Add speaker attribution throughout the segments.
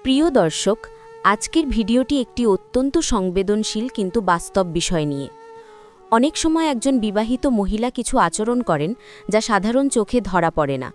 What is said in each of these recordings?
Speaker 1: প্রিয় দর্শক, আজকের ভিডিওটি একটি অত্যন্ত সংবেদনশীল কিন্তু বাস্তব বিষয় নিয়ে। অনেক সময় একজন বিবাহিত মহিলা কিছু আচরণ করেন যা সাধারণ চোখে ধরা পড়ে না,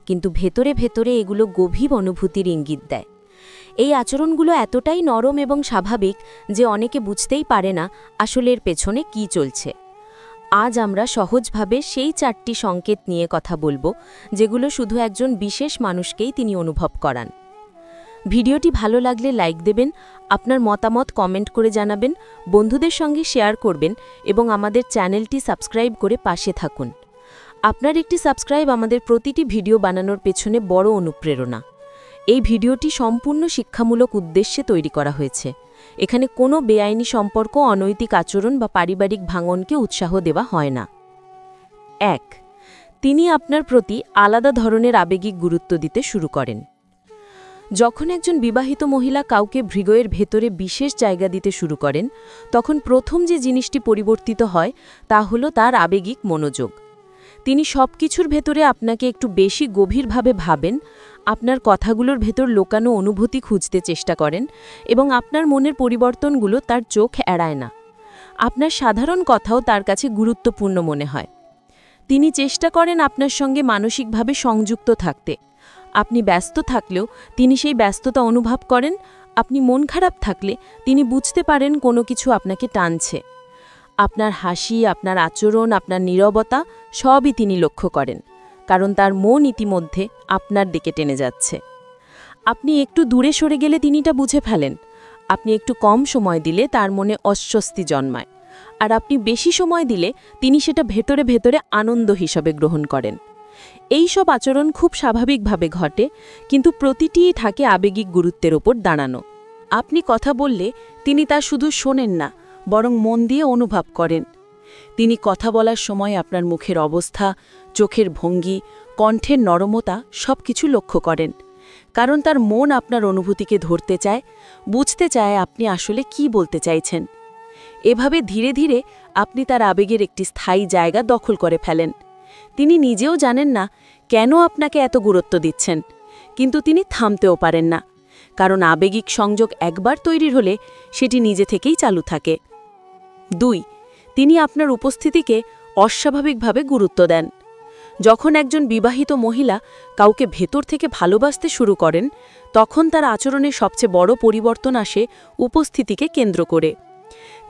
Speaker 1: কিন্তু ভেতরে ভেতরে এগুলো গভীর অনুভূতির ইঙ্গিত দেয়। এই আচরণগুলো এতটাই নরম এবং স্বাভাবিক যে অনেকে বুঝতেই পারে না আসলে এর পেছনে কী চলছে। আজ আমরা সহজভাবে সেই 4টি সংকেত নিয়ে কথা বলবো যেগুলো শুধু একজন বিশেষ মানুষকেই তিনি অনুভব করান। ভিডিওটি ভালো লাগলে লাইক দেবেন, আপনার মতামত কমেন্ট করে জানাবেন, বন্ধুদের সঙ্গে শেয়ার করবেন এবং আমাদের চ্যানেলটি সাবস্ক্রাইব করে পাশে থাকুন। আপনার একটি সাবস্ক্রাইব আমাদের প্রতিটি ভিডিও বানানোর পেছনে বড় অনুপ্রেরণা। এই ভিডিওটি সম্পূর্ণ শিক্ষামূলক উদ্দেশ্যে তৈরি করা হয়েছে। এখানে কোনো বেআইনি সম্পর্ক, অনৈতিক আচরণ বা পারিবারিক ভাঙনকে উৎসাহ দেওয়া হয় না। 1. তিনি আপনার প্রতি আলাদা ধরনের আবেগিক গুরুত্ব দিতে শুরু করেন। যখন একজন বিবাহিত মহিলা কাউকে হৃদয়ের ভেতরে বিশেষ জায়গা দিতে শুরু করেন, তখন প্রথম যে জিনিসটি পরিবর্তিত হয় তা হল তার আবেগিক মনোযোগ। তিনি সবকিছুর ভেতরে আপনাকে একটু বেশি গভীরভাবে ভাবেন, আপনার কথাগুলোর ভেতর লোকানো অনুভূতি খুঁজতে চেষ্টা করেন এবং আপনার মনের পরিবর্তনগুলো তার চোখ এড়ায় না। আপনার সাধারণ কথাও তার কাছে গুরুত্বপূর্ণ মনে হয়। তিনি চেষ্টা করেন আপনার সঙ্গে মানসিকভাবে সংযুক্ত থাকতে। আপনি ব্যস্ত থাকলেও তিনি সেই ব্যস্ততা অনুভব করেন। আপনি মন খারাপ থাকলে তিনি বুঝতে পারেন কোনো কিছু আপনাকে টানছে। আপনার হাসি, আপনার আচরণ, আপনার নীরবতা সবই তিনি লক্ষ্য করেন, কারণ তার মন ইতিমধ্যে আপনার দিকে টেনে যাচ্ছে। আপনি একটু দূরে সরে গেলে তিনি তা বুঝে ফেলেন। আপনি একটু কম সময় দিলে তার মনে অস্বস্তি জন্মায়, আর আপনি বেশি সময় দিলে তিনি সেটা ভেতরে ভেতরে আনন্দ হিসাবে গ্রহণ করেন। এই সব আচরণ খুব স্বাভাবিকভাবে ঘটে, কিন্তু প্রতিটিই থাকে আবেগিক গুরুত্বের ওপর দাঁড়ানো। আপনি কথা বললে তিনি তা শুধু শোনেন না, বরং মন দিয়ে অনুভব করেন। তিনি কথা বলার সময় আপনার মুখের অবস্থা, চোখের ভঙ্গি, কণ্ঠের নরমতা সবকিছু লক্ষ্য করেন, কারণ তার মন আপনার অনুভূতিকে ধরতে চায়, বুঝতে চায় আপনি আসলে কি বলতে চাইছেন। এভাবে ধীরে ধীরে আপনি তার আবেগের একটি স্থায়ী জায়গা দখল করে ফেলেন। তিনি নিজেও জানেন না কেন আপনাকে এত গুরুত্ব দিচ্ছেন, কিন্তু তিনি থামতেও পারেন না, কারণ আবেগিক সংযোগ একবার তৈরি হলে সেটি নিজে থেকেই চালু থাকে। 2. তিনি আপনার উপস্থিতিকে অস্বাভাবিকভাবে গুরুত্ব দেন। যখন একজন বিবাহিত মহিলা কাউকে ভেতর থেকে ভালোবাসতে শুরু করেন, তখন তার আচরণে সবচেয়ে বড় পরিবর্তন আসে উপস্থিতিকে কেন্দ্র করে।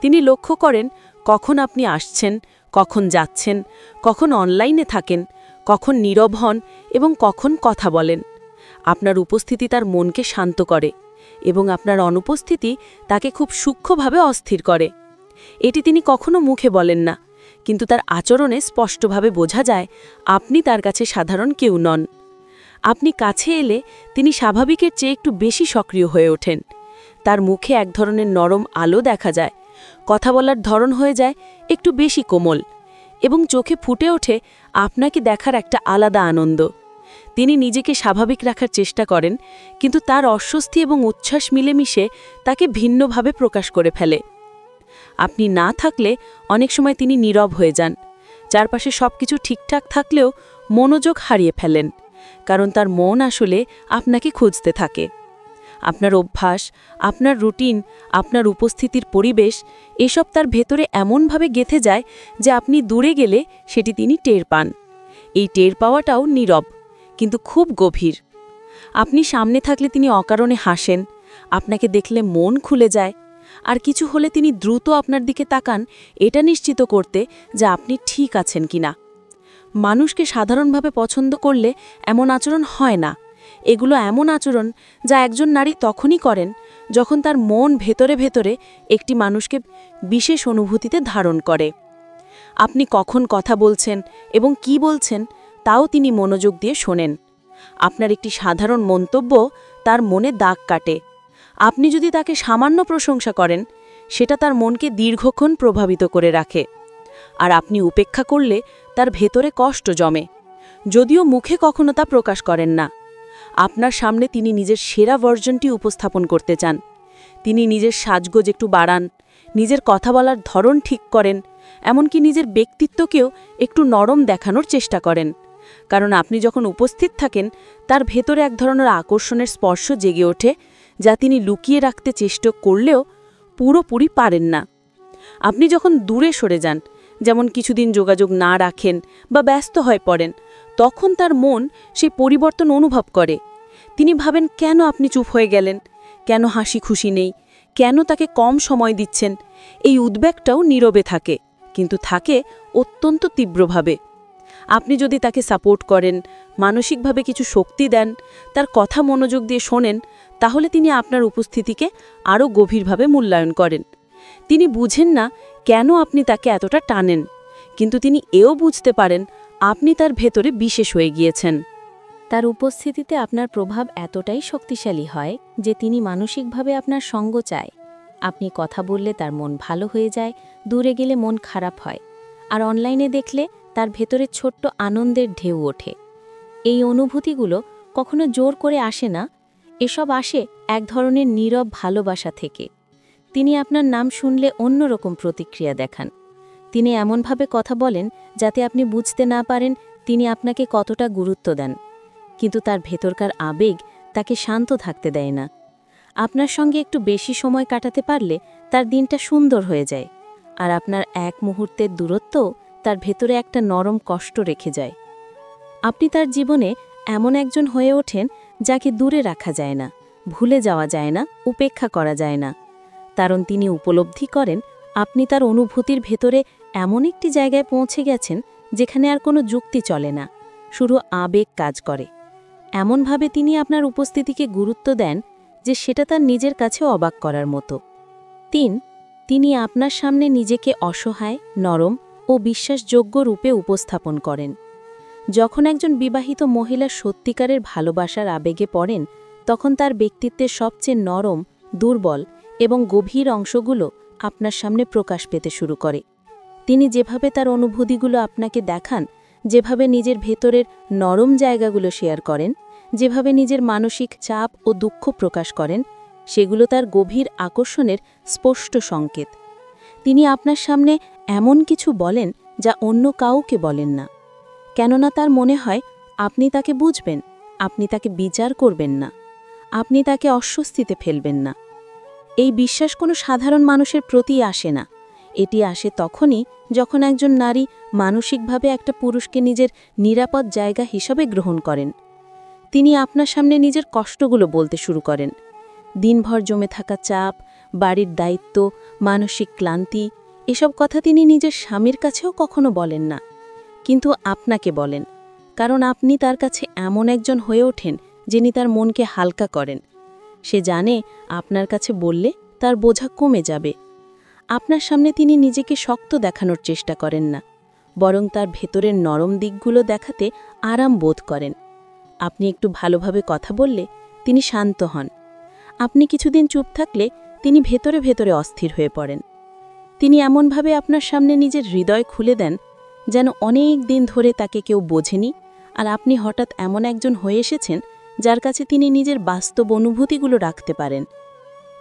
Speaker 1: তিনি লক্ষ্য করেন কখন আপনি আসছেন, কখন যাচ্ছেন, কখন অনলাইনে থাকেন, কখন নীরব হন এবং কখন কথা বলেন। আপনার উপস্থিতি তার মনকে শান্ত করে এবং আপনার অনুপস্থিতি তাকে খুব সূক্ষ্মভাবে অস্থির করে। এটি তিনি কখনো মুখে বলেন না, কিন্তু তার আচরণে স্পষ্টভাবে বোঝা যায় আপনি তার কাছে সাধারণ কেউ নন। আপনি কাছে এলে তিনি স্বাভাবিকের চেয়ে একটু বেশি সক্রিয় হয়ে ওঠেন। তার মুখে এক ধরনের নরম আলো দেখা যায়, কথা বলার ধরন হয়ে যায় একটু বেশি কোমল, এবং চোখে ফুটে ওঠে আপনাকে দেখার একটা আলাদা আনন্দ। তিনি নিজেকে স্বাভাবিক রাখার চেষ্টা করেন, কিন্তু তার অস্বস্তি এবং উচ্ছ্বাস মিলেমিশে তাকে ভিন্নভাবে প্রকাশ করে ফেলে। আপনি না থাকলে অনেক সময় তিনি নীরব হয়ে যান। চারপাশে সবকিছু ঠিকঠাক থাকলেও মনোযোগ হারিয়ে ফেলেন, কারণ তার মন আসলে আপনাকে খুঁজতে থাকে। আপনার অভ্যাস, আপনার রুটিন, আপনার উপস্থিতির পরিবেশ এসব তার ভেতরে এমনভাবে গেঁথে যায় যে আপনি দূরে গেলে সেটি তিনি টের পান। এই টের পাওয়াটাও নীরব, কিন্তু খুব গভীর। আপনি সামনে থাকলে তিনি অকারণে হাসেন, আপনাকে দেখলে মন খুলে যায়, আর কিছু হলে তিনি দ্রুত আপনার দিকে তাকান, এটা নিশ্চিত করতে যে আপনি ঠিক আছেন কিনা। মানুষকে সাধারণভাবে পছন্দ করলে এমন আচরণ হয় না। এগুলো এমন আচরণ যা একজন নারী তখনই করেন যখন তার মন ভেতরে ভেতরে একটি মানুষকে বিশেষ অনুভূতিতে ধারণ করে। আপনি কখন কথা বলছেন এবং কি বলছেন তাও তিনি মনোযোগ দিয়ে শোনেন। আপনার একটি সাধারণ মন্তব্য তার মনে দাগ কাটে। আপনি যদি তাকে সামান্য প্রশংসা করেন, সেটা তার মনকে দীর্ঘক্ষণ প্রভাবিত করে রাখে। আর আপনি উপেক্ষা করলে তার ভেতরে কষ্ট জমে, যদিও মুখে কখনো তা প্রকাশ করেন না। আপনার সামনে তিনি নিজের সেরা ভার্জনটি উপস্থাপন করতে চান। তিনি নিজের সাজগোজ একটু বাড়ান, নিজের কথা বলার ধরন ঠিক করেন, এমনকি নিজের ব্যক্তিত্বকেও একটু নরম দেখানোর চেষ্টা করেন। কারণ আপনি যখন উপস্থিত থাকেন, তার ভেতরে এক ধরনের আকর্ষণের স্পর্শ জেগে ওঠে,
Speaker 2: যা তিনি লুকিয়ে রাখতে চেষ্টা করলেও পুরোপুরি পারেন না। আপনি যখন দূরে সরে যান, যেমন কিছুদিন যোগাযোগ না রাখেন বা ব্যস্ত হয়ে পড়েন, তখন তার মন সেই পরিবর্তন অনুভব করে। তিনি ভাবেন কেন আপনি চুপ হয়ে গেলেন, কেন হাসি খুশি নেই, কেন তাকে কম সময় দিচ্ছেন। এই উদ্বেগটাও নীরবে থাকে, কিন্তু থাকে অত্যন্ত তীব্রভাবে। আপনি যদি তাকে সাপোর্ট করেন, মানসিকভাবে কিছু শক্তি দেন, তার কথা মনোযোগ দিয়ে শোনেন, তাহলে তিনি আপনার উপস্থিতিকে আরও গভীরভাবে মূল্যায়ন করেন। তিনি বুঝেন না কেন আপনি তাকে এতটা টানেন, কিন্তু তিনি এও বুঝতে পারেন আপনি তার ভেতরে বিশেষ হয়ে গিয়েছেন।
Speaker 1: তার উপস্থিতিতে আপনার প্রভাব এতটাই শক্তিশালী হয় যে তিনি মানসিকভাবে আপনার সঙ্গ চায়। আপনি কথা বললে তার মন ভালো হয়ে যায়, দূরে গেলে মন খারাপ হয়, আর অনলাইনে দেখলে তার ভেতরে ছোট্ট আনন্দের ঢেউ ওঠে। এই অনুভূতিগুলো কখনো জোর করে আসে না, এসব আসে এক ধরনের নীরব ভালোবাসা থেকে। তিনি আপনার নাম শুনলে অন্যরকম প্রতিক্রিয়া দেখান। তিনি এমনভাবে কথা বলেন যাতে আপনি বুঝতে না পারেন তিনি আপনাকে কতটা গুরুত্ব দেন, কিন্তু তার ভেতরকার আবেগ তাকে শান্ত থাকতে দেয় না। আপনার সঙ্গে একটু বেশি সময় কাটাতে পারলে তার দিনটা সুন্দর হয়ে যায়, আর আপনার এক মুহূর্তের দূরত্বও তার ভেতরে একটা নরম কষ্ট রেখে যায়। আপনি তার জীবনে এমন একজন হয়ে ওঠেন যাকে দূরে রাখা যায় না, ভুলে যাওয়া যায় না, উপেক্ষা করা যায় না, কারণ তিনি উপলব্ধি করেন আপনি তার অনুভূতির ভেতরে এমন একটি জায়গায় পৌঁছে গেছেন যেখানে আর কোনো যুক্তি চলে না, শুধু আবেগ কাজ করে। এমনভাবে তিনি আপনার উপস্থিতিকে গুরুত্ব দেন যে সেটা তার নিজের কাছেও অবাক করার মতো। ৩. তিনি আপনার সামনে নিজেকে অসহায়, নরম ও বিশ্বাসযোগ্য রূপে উপস্থাপন করেন। যখন একজন বিবাহিত মহিলা সত্যিকারের ভালোবাসার আবেগে পড়েন, তখন তার ব্যক্তিত্বের সবচেয়ে নরম, দুর্বল এবং গভীর অংশগুলো আপনার সামনে প্রকাশ পেতে শুরু করে। তিনি যেভাবে তার অনুভূতিগুলো আপনাকে দেখান, যেভাবে নিজের ভেতরের নরম জায়গাগুলো শেয়ার করেন, যেভাবে নিজের মানসিক চাপ ও দুঃখ প্রকাশ করেন, সেগুলো তার গভীর আকর্ষণের স্পষ্ট সংকেত। তিনি আপনার সামনে এমন কিছু বলেন যা অন্য কাউকে বলেন না, কেননা তার মনে হয় আপনি তাকে বুঝবেন, আপনি তাকে বিচার করবেন না, আপনি তাকে অস্বস্তিতে ফেলবেন না। এই বিশ্বাস কোনো সাধারণ মানুষের প্রতি আসে না। এটি আসে তখনই যখন একজন নারী মানসিকভাবে একটা পুরুষকে নিজের নিরাপদ জায়গা হিসাবে গ্রহণ করেন। তিনি আপনার সামনে নিজের কষ্টগুলো বলতে শুরু করেন। দিনভর জমে থাকা চাপ, বাড়ির দায়িত্ব, মানসিক ক্লান্তি, এসব কথা তিনি নিজের স্বামীর কাছেও কখনো বলেন না, কিন্তু আপনাকে বলেন, কারণ আপনি তার কাছে এমন একজন হয়ে ওঠেন যিনি তার মনকে হালকা করেন। সে জানে আপনার কাছে বললে তার বোঝা কমে যাবে। আপনার সামনে তিনি নিজেকে শক্ত দেখানোর চেষ্টা করেন না, বরং তার ভেতরের নরম দিকগুলো দেখাতে আরাম বোধ করেন। আপনি একটু ভালোভাবে কথা বললে তিনি শান্ত হন। আপনি কিছুদিন চুপ থাকলে তিনি ভেতরে ভেতরে অস্থির হয়ে পড়েন। তিনি এমনভাবে আপনার সামনে নিজের হৃদয় খুলে দেন যেন অনেক দিন ধরে তাকে কেউ বোঝেনি, আর আপনি হঠাৎ এমন একজন হয়ে এসেছেন যার কাছে তিনি নিজের বাস্তব অনুভূতিগুলো রাখতে পারেন।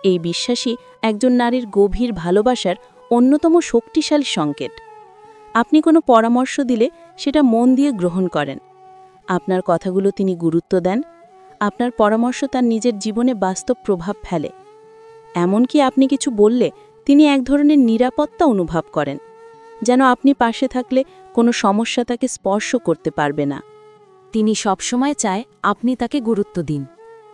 Speaker 1: এই বিশ্বাসই একজন নারীর গভীর ভালোবাসার অন্যতম শক্তিশালী সংকেত। আপনি কোনো পরামর্শ দিলে সেটা মন দিয়ে গ্রহণ করেন। আপনার কথাগুলো তিনি গুরুত্ব দেন। আপনার পরামর্শ তার নিজের জীবনে বাস্তব প্রভাব ফেলে। এমনকি আপনি কিছু বললে তিনি এক ধরনের নিরাপত্তা অনুভব করেন, যেন আপনি পাশে থাকলে কোনো সমস্যা তাকে স্পর্শ করতে পারবে না। তিনি সবসময় চায় আপনি তাকে গুরুত্ব দিন।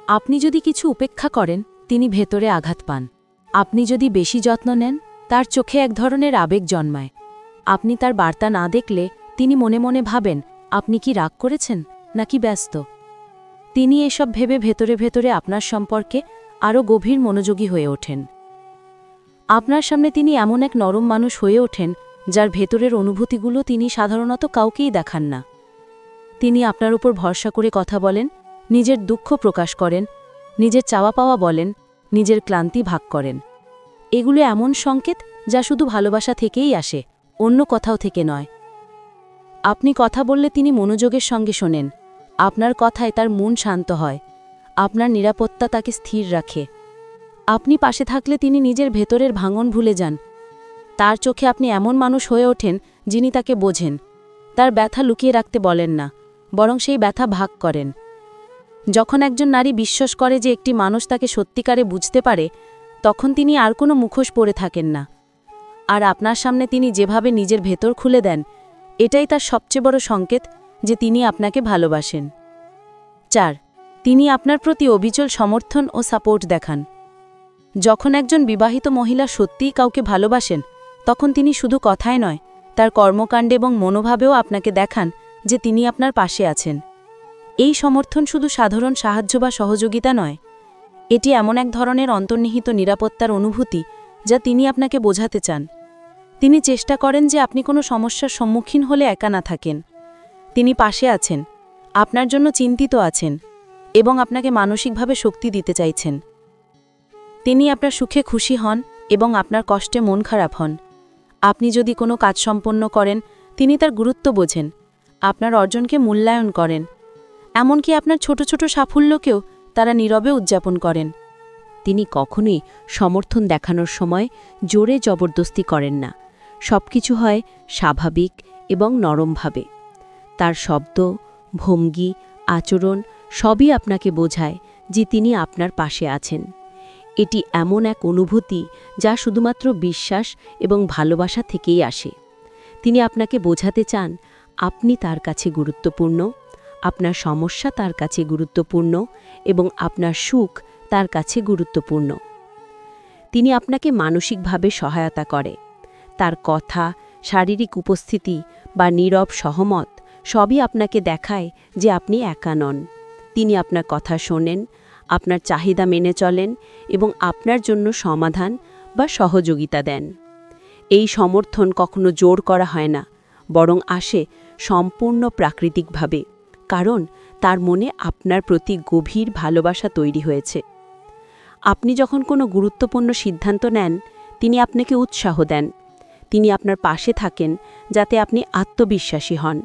Speaker 1: আপনি যদি কিছু উপেক্ষা করেন, তিনি ভেতরে আঘাত পান। আপনি যদি বেশি যত্ন নেন, তার চোখে এক ধরনের আবেগ জন্মায়। আপনি তার বার্তা না দেখলে তিনি মনে মনে ভাবেন আপনি কি রাগ করেছেন নাকি ব্যস্ত। তিনি এসব ভেবে ভেতরে ভেতরে আপনার সম্পর্কে আরও গভীর মনোযোগী হয়ে ওঠেন। আপনার সামনে তিনি এমন এক নরম মানুষ হয়ে ওঠেন যার ভেতরের অনুভূতিগুলো তিনি সাধারণত কাউকেই দেখান না। তিনি আপনার উপর ভরসা করে কথা বলেন, নিজের দুঃখ প্রকাশ করেন, নিজের চাওয়া পাওয়া বলেন, নিজের ক্লান্তি ভাগ করেন। এগুলো এমন সংকেত যা শুধু ভালোবাসা থেকেই আসে, অন্য কোথাও থেকে নয়। আপনি কথা বললে তিনি মনোযোগের সঙ্গে শোনেন। আপনার কথায় তার মন শান্ত হয়। আপনার নিরাপত্তা তাকে স্থির রাখে। আপনি পাশে থাকলে তিনি নিজের ভেতরের ভাঙন ভুলে যান। তার চোখে আপনি এমন মানুষ হয়ে ওঠেন যিনি তাকে বোঝেন। তার ব্যথা লুকিয়ে রাখতে বলেন না, বরং সেই ব্যথা ভাগ করেন।
Speaker 2: যখন একজন নারী বিশ্বাস করে যে একটি মানুষ তাকে সত্যিকারে বুঝতে পারে, তখন তিনি আর কোনো মুখোশ পরে থাকেন না। আর আপনার সামনে তিনি যেভাবে নিজের ভেতর খুলে দেন, এটাই তার সবচেয়ে বড় সংকেত যে তিনি আপনাকে ভালোবাসেন। 4. তিনি আপনার প্রতি অবিচল সমর্থন ও সাপোর্ট দেখান। যখন একজন বিবাহিত মহিলা সত্যিই কাউকে ভালোবাসেন, তখন তিনি শুধু কথায় নয়, তার কর্মকাণ্ডে এবং মনোভাবেও আপনাকে দেখান যে তিনি আপনার পাশে আছেন। এই সমর্থন শুধু সাধারণ সাহায্য বা সহযোগিতা নয়, এটি এমন এক ধরনের অন্তর্নিহিত নিরাপত্তার অনুভূতি যা তিনি আপনাকে বোঝাতে চান। তিনি চেষ্টা করেন যে আপনি কোনো সমস্যার সম্মুখীন হলে একা না থাকেন। তিনি পাশে আছেন, আপনার জন্য চিন্তিত আছেন এবং আপনাকে মানসিকভাবে শক্তি দিতে চাইছেন। তিনি আপনার সুখে খুশি হন এবং আপনার কষ্টে মন খারাপ হন। আপনি যদি কোনো কাজ সম্পন্ন করেন, তিনি তার গুরুত্ব বোঝেন, আপনার অর্জনকে মূল্যায়ন করেন। এমনকি আপনার ছোট ছোট সাফল্যকেও তারা নীরবে উদযাপন করেন।
Speaker 1: তিনি কখনোই সমর্থন দেখানোর সময় জোরে জবরদস্তি করেন না। সবকিছু হয় স্বাভাবিক এবং নরমভাবে। তার শব্দ, ভঙ্গি, আচরণ সবই আপনাকে বোঝায় যে তিনি আপনার পাশে আছেন। এটি এমন এক অনুভূতি যা শুধুমাত্র বিশ্বাস এবং ভালোবাসা থেকেই আসে। তিনি আপনাকে বোঝাতে চান আপনি তার কাছে গুরুত্বপূর্ণ, আপনার সমস্যা তার কাছে গুরুত্বপূর্ণ এবং আপনার সুখ তার কাছে গুরুত্বপূর্ণ। তিনি আপনাকে মানসিকভাবে সহায়তা করে। তার কথা, শারীরিক উপস্থিতি বা নীরব সহমত সবই আপনাকে দেখায় যে আপনি একা নন। তিনি আপনার কথা শোনেন, আপনার চাহিদা মেনে চলেন এবং আপনার জন্য সমাধান বা সহযোগিতা দেন। এই সমর্থন কখনো জোর করা হয় না, বরং আসে সম্পূর্ণ প্রাকৃতিকভাবে, কারণ তার মনে আপনার প্রতি গভীর ভালোবাসা তৈরি হয়েছে। আপনি যখন কোনো গুরুত্বপূর্ণ সিদ্ধান্ত নেন, তিনি আপনাকে উৎসাহ দেন। তিনি আপনার পাশে থাকেন যাতে আপনি আত্মবিশ্বাসী হন।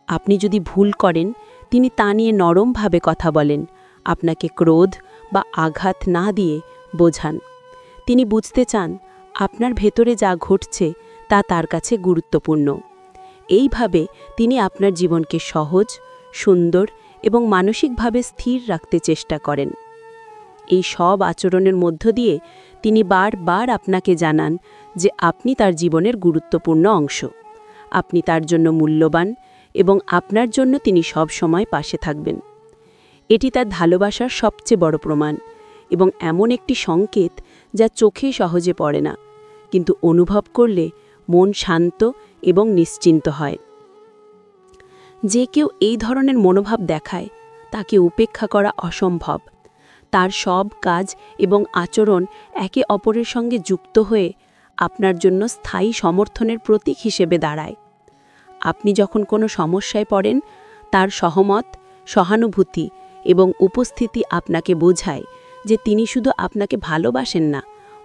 Speaker 1: আপনি যদি ভুল করেন, তিনি তা নিয়ে নরমভাবে কথা বলেন, আপনাকে ক্রোধ বা আঘাত না দিয়ে বোঝান। তিনি বুঝতে চান আপনার ভেতরে যা ঘটছে তা তার কাছে গুরুত্বপূর্ণ। এইভাবে তিনি আপনার জীবনকে সহজ, সুন্দর এবং মানসিকভাবে স্থির রাখতে চেষ্টা করেন। এই সব আচরণের মধ্য দিয়ে তিনি বারবার আপনাকে জানান যে আপনি তার জীবনের গুরুত্বপূর্ণ অংশ। আপনি তার জন্য মূল্যবান এবং আপনার জন্য তিনি সব সময় পাশে থাকবেন। এটি তার ভালোবাসার সবচেয়ে বড় প্রমাণ এবং এমন একটি সংকেত যা চোখে সহজে পড়ে না, কিন্তু অনুভব করলে মন শান্ত এবং নিশ্চিন্ত হয়। যে কেউ এই ধরনের মনোভাব দেখায়, তাকে উপেক্ষা করা অসম্ভব। তার সব কাজ এবং আচরণ একে অপরের সঙ্গে যুক্ত হয়ে আপনার জন্য স্থায়ী সমর্থনের প্রতীক হিসেবে দাঁড়ায়। আপনি যখন কোনো সমস্যায় পড়েন, তার সহমত, সহানুভূতি এবং উপস্থিতি আপনাকে বোঝায় যে তিনি শুধু আপনাকে ভালোবাসেন না,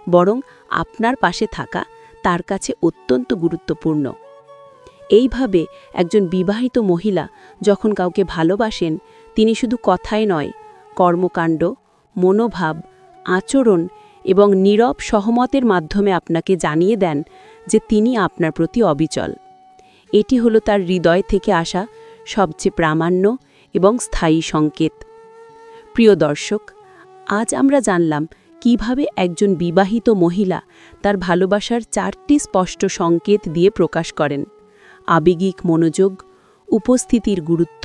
Speaker 1: বরং আপনার পাশে থাকা তার কাছে অত্যন্ত গুরুত্বপূর্ণ। এইভাবে একজন বিবাহিত মহিলা যখন কাউকে ভালোবাসেন, তিনি শুধু কথায় নয়, কর্মকাণ্ড, মনোভাব, আচরণ এবং নীরব সহমতের মাধ্যমে আপনাকে জানিয়ে দেন যে তিনি আপনার প্রতি অবিচল। এটি হলো তার হৃদয় থেকে আসা সবচেয়ে প্রামাণ্য এবং স্থায়ী সংকেত। প্রিয় দর্শক, আজ আমরা জানলাম কিভাবে একজন বিবাহিত মহিলা তার ভালোবাসার 4টি স্পষ্ট সংকেত দিয়ে প্রকাশ করেন: আবেগিক মনোযোগ, উপস্থিতির গুরুত্ব,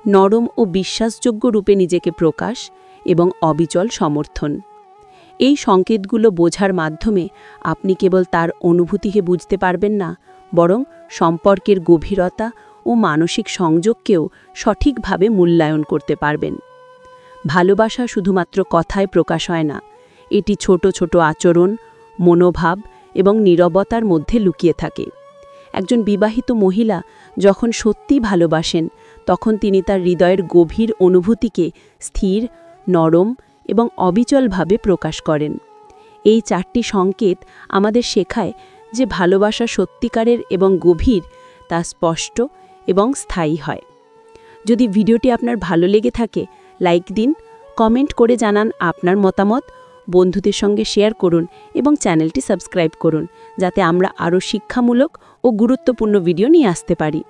Speaker 1: নরম ও বিশ্বাসযোগ্য রূপে নিজেকে প্রকাশ এবং অবিচল সমর্থন। এই সংকেতগুলো বোঝার মাধ্যমে আপনি কেবল তার অনুভূতিকে বুঝতে পারবেন না, বরং সম্পর্কের গভীরতা ও মানসিক সংযোগকেও সঠিকভাবে মূল্যায়ন করতে পারবেন। ভালোবাসা শুধুমাত্র কথায় প্রকাশ হয় না, এটি ছোট ছোট আচরণ, মনোভাব এবং নীরবতার মধ্যে লুকিয়ে থাকে। একজন বিবাহিত মহিলা যখন সত্যি ভালোবাসেন, তখন তিনি তার হৃদয়ের গভীর অনুভূতিকে স্থির, নরম এবং অবিচলভাবে প্রকাশ করেন। এই 4টি সংকেত আমাদের শেখায় যে ভালোবাসা সত্যিকারের এবং গভীর, তা স্পষ্ট এবং স্থায়ী হয়। যদি ভিডিওটি আপনার ভালো লেগে থাকে, লাইক দিন, কমেন্ট করে জানান আপনার মতামত, বন্ধুদের সঙ্গে শেয়ার করুন এবং চ্যানেলটি সাবস্ক্রাইব করুন, যাতে আমরা আরও শিক্ষামূলক ও গুরুত্বপূর্ণ ভিডিও নিয়ে আসতে পারি।